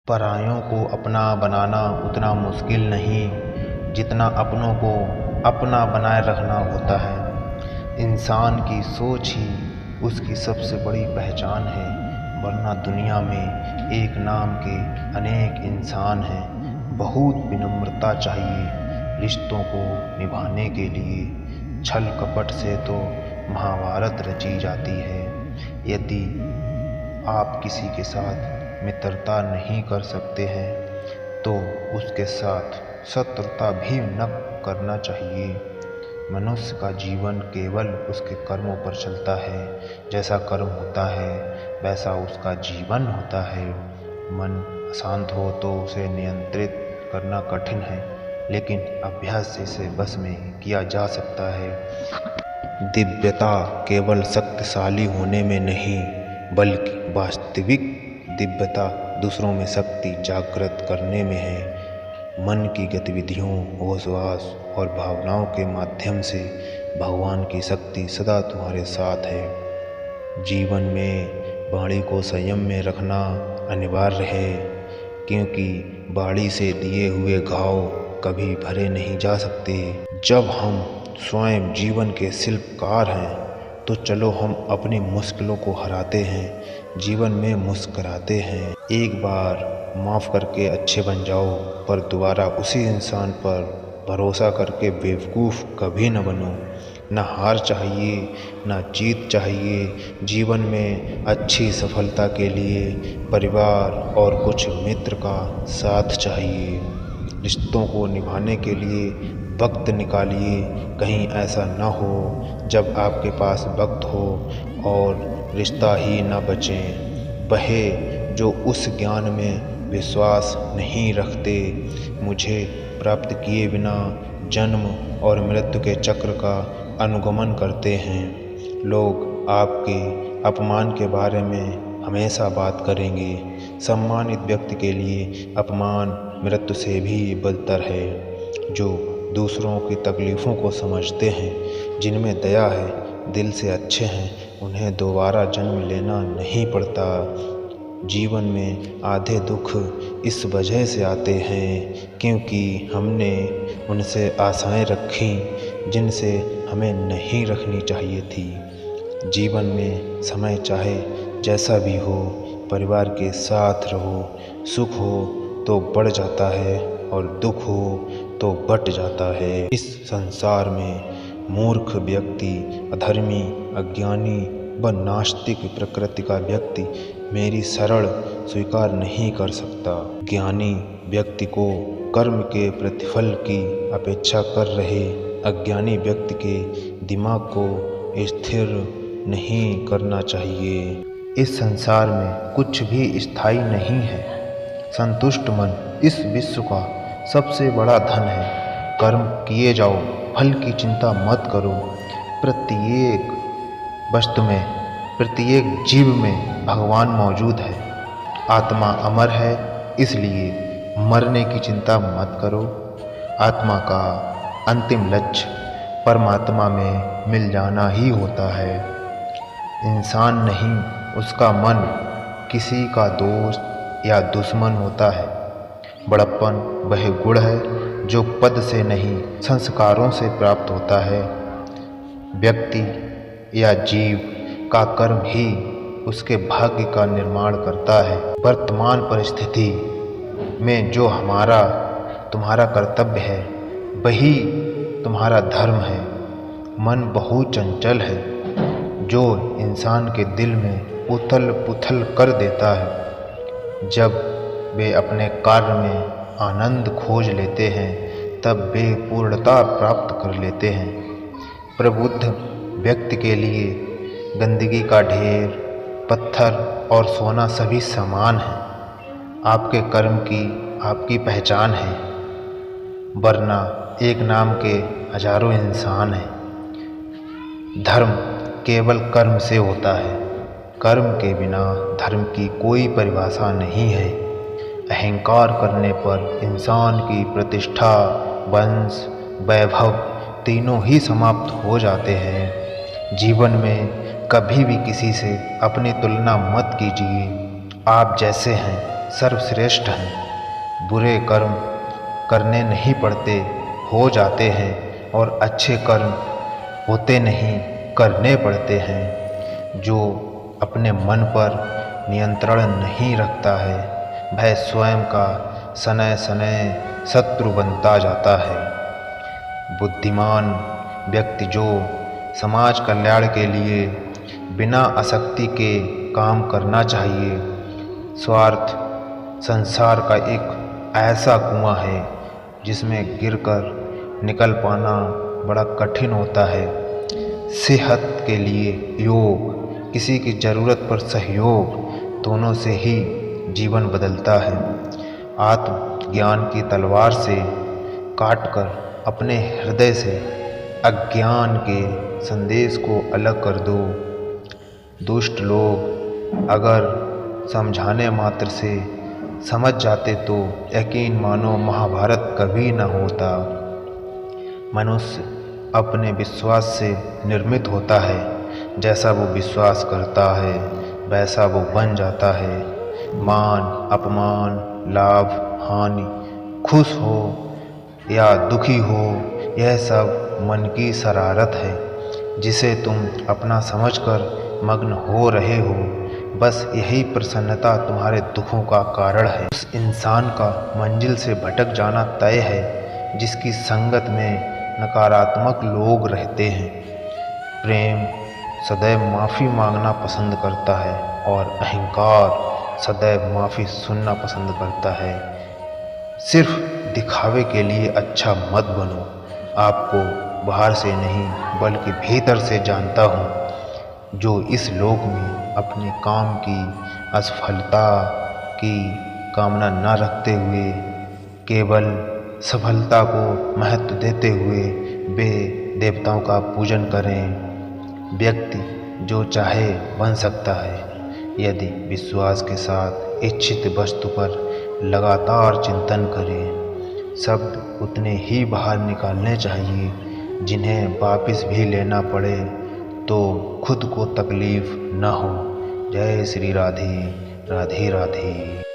परायों को अपना बनाना उतना मुश्किल नहीं जितना अपनों को अपना बनाए रखना होता है। इंसान की सोच ही उसकी सबसे बड़ी पहचान है, वरना दुनिया में एक नाम के अनेक इंसान हैं। बहुत विनम्रता चाहिए रिश्तों को निभाने के लिए। छल कपट से तो महाभारत रची जाती है। यदि आप किसी के साथ मित्रता नहीं कर सकते हैं तो उसके साथ शत्रुता भी न करना चाहिए। मनुष्य का जीवन केवल उसके कर्मों पर चलता है। जैसा कर्म होता है वैसा उसका जीवन होता है। मन अशांत हो तो उसे नियंत्रित करना कठिन है, लेकिन अभ्यास से इसे बस में किया जा सकता है। दिव्यता केवल शक्तिशाली होने में नहीं, बल्कि वास्तविक दिव्यता दूसरों में शक्ति जागृत करने में है। मन की गतिविधियों, होश और भावनाओं के माध्यम से भगवान की शक्ति सदा तुम्हारे साथ है। जीवन में वाणी को संयम में रखना अनिवार्य है, क्योंकि वाणी से दिए हुए घाव कभी भरे नहीं जा सकते। जब हम स्वयं जीवन के शिल्पकार हैं तो चलो हम अपनी मुश्किलों को हराते हैं, जीवन में मुस्कराते हैं। एक बार माफ़ करके अच्छे बन जाओ, पर दोबारा उसी इंसान पर भरोसा करके बेवकूफ़ कभी न बनो। न हार चाहिए न जीत चाहिए। जीवन में अच्छी सफलता के लिए परिवार और कुछ मित्र का साथ चाहिए। रिश्तों को निभाने के लिए वक्त निकालिए। कहीं ऐसा न हो जब आपके पास वक्त हो और रिश्ता ही न बचे। वहे जो उस ज्ञान में विश्वास नहीं रखते, मुझे प्राप्त किए बिना जन्म और मृत्यु के चक्र का अनुगमन करते हैं। लोग आपके अपमान के बारे में हमेशा बात करेंगे। सम्मानित व्यक्ति के लिए अपमान मृत्यु से भी बदतर है। जो दूसरों की तकलीफ़ों को समझते हैं, जिनमें दया है, दिल से अच्छे हैं, उन्हें दोबारा जन्म लेना नहीं पड़ता। जीवन में आधे दुख इस वजह से आते हैं क्योंकि हमने उनसे आशाएं रखीं जिनसे हमें नहीं रखनी चाहिए थी। जीवन में समय चाहे जैसा भी हो, परिवार के साथ रहो। सुख हो तो बढ़ जाता है और दुख हो तो बट जाता है। इस संसार में मूर्ख व्यक्ति, अधर्मी, अज्ञानी व नास्तिक प्रकृति का व्यक्ति मेरी शरण स्वीकार नहीं कर सकता। ज्ञानी व्यक्ति को कर्म के प्रतिफल की अपेक्षा कर रहे अज्ञानी व्यक्ति के दिमाग को स्थिर नहीं करना चाहिए। इस संसार में कुछ भी स्थायी नहीं है। संतुष्ट मन इस विश्व का सबसे बड़ा धन है। कर्म किए जाओ, फल की चिंता मत करो। प्रत्येक वस्तु में, प्रत्येक जीव में भगवान मौजूद है। आत्मा अमर है, इसलिए मरने की चिंता मत करो। आत्मा का अंतिम लक्ष्य परमात्मा में मिल जाना ही होता है। इंसान नहीं, उसका मन किसी का दोस्त या दुश्मन होता है। बड़प्पन वह गुण है जो पद से नहीं संस्कारों से प्राप्त होता है। व्यक्ति या जीव का कर्म ही उसके भाग्य का निर्माण करता है। वर्तमान परिस्थिति में जो हमारा तुम्हारा कर्तव्य है वही तुम्हारा धर्म है। मन बहुत चंचल है जो इंसान के दिल में उथल पुथल कर देता है। जब वे अपने कार्य में आनंद खोज लेते हैं तब वे पूर्णता प्राप्त कर लेते हैं। प्रबुद्ध व्यक्ति के लिए गंदगी का ढेर, पत्थर और सोना सभी समान हैं। आपके कर्म की आपकी पहचान है, वरना एक नाम के हजारों इंसान हैं। धर्म केवल कर्म से होता है। कर्म के बिना धर्म की कोई परिभाषा नहीं है। अहंकार करने पर इंसान की प्रतिष्ठा, वंश, वैभव तीनों ही समाप्त हो जाते हैं। जीवन में कभी भी किसी से अपनी तुलना मत कीजिए। आप जैसे हैं सर्वश्रेष्ठ हैं। बुरे कर्म करने नहीं पड़ते, हो जाते हैं, और अच्छे कर्म होते नहीं, करने पड़ते हैं। जो अपने मन पर नियंत्रण नहीं रखता है, वह स्वयं का सनय सनय शत्रु बनता जाता है। बुद्धिमान व्यक्ति जो समाज कल्याण के लिए बिना आसक्ति के काम करना चाहिए। स्वार्थ संसार का एक ऐसा कुआं है जिसमें गिरकर निकल पाना बड़ा कठिन होता है। सेहत के लिए योग, किसी की ज़रूरत पर सहयोग, दोनों से ही जीवन बदलता है। आत्मज्ञान की तलवार से काटकर अपने हृदय से अज्ञान के संदेश को अलग कर दो। दुष्ट लोग अगर समझाने मात्र से समझ जाते तो यकीन मानो महाभारत कभी न होता। मनुष्य अपने विश्वास से निर्मित होता है। जैसा वो विश्वास करता है वैसा वो बन जाता है। मान अपमान, लाभ हानि, खुश हो या दुखी हो, यह सब मन की शरारत है जिसे तुम अपना समझकर मग्न हो रहे हो। बस यही प्रसन्नता तुम्हारे दुखों का कारण है। उस इंसान का मंजिल से भटक जाना तय है जिसकी संगत में नकारात्मक लोग रहते हैं। प्रेम सदैव माफ़ी मांगना पसंद करता है और अहंकार सदैव माफ़ी सुनना पसंद करता है। सिर्फ दिखावे के लिए अच्छा मत बनो। आपको बाहर से नहीं बल्कि भीतर से जानता हूँ। जो इस लोक में अपने काम की असफलता की कामना न रखते हुए केवल सफलता को महत्व देते हुए वे देवताओं का पूजन करें। व्यक्ति जो चाहे बन सकता है यदि विश्वास के साथ इच्छित वस्तु पर लगातार चिंतन करें। शब्द उतने ही बाहर निकालने चाहिए जिन्हें वापस भी लेना पड़े तो खुद को तकलीफ न हो। जय श्री राधे, राधे राधे।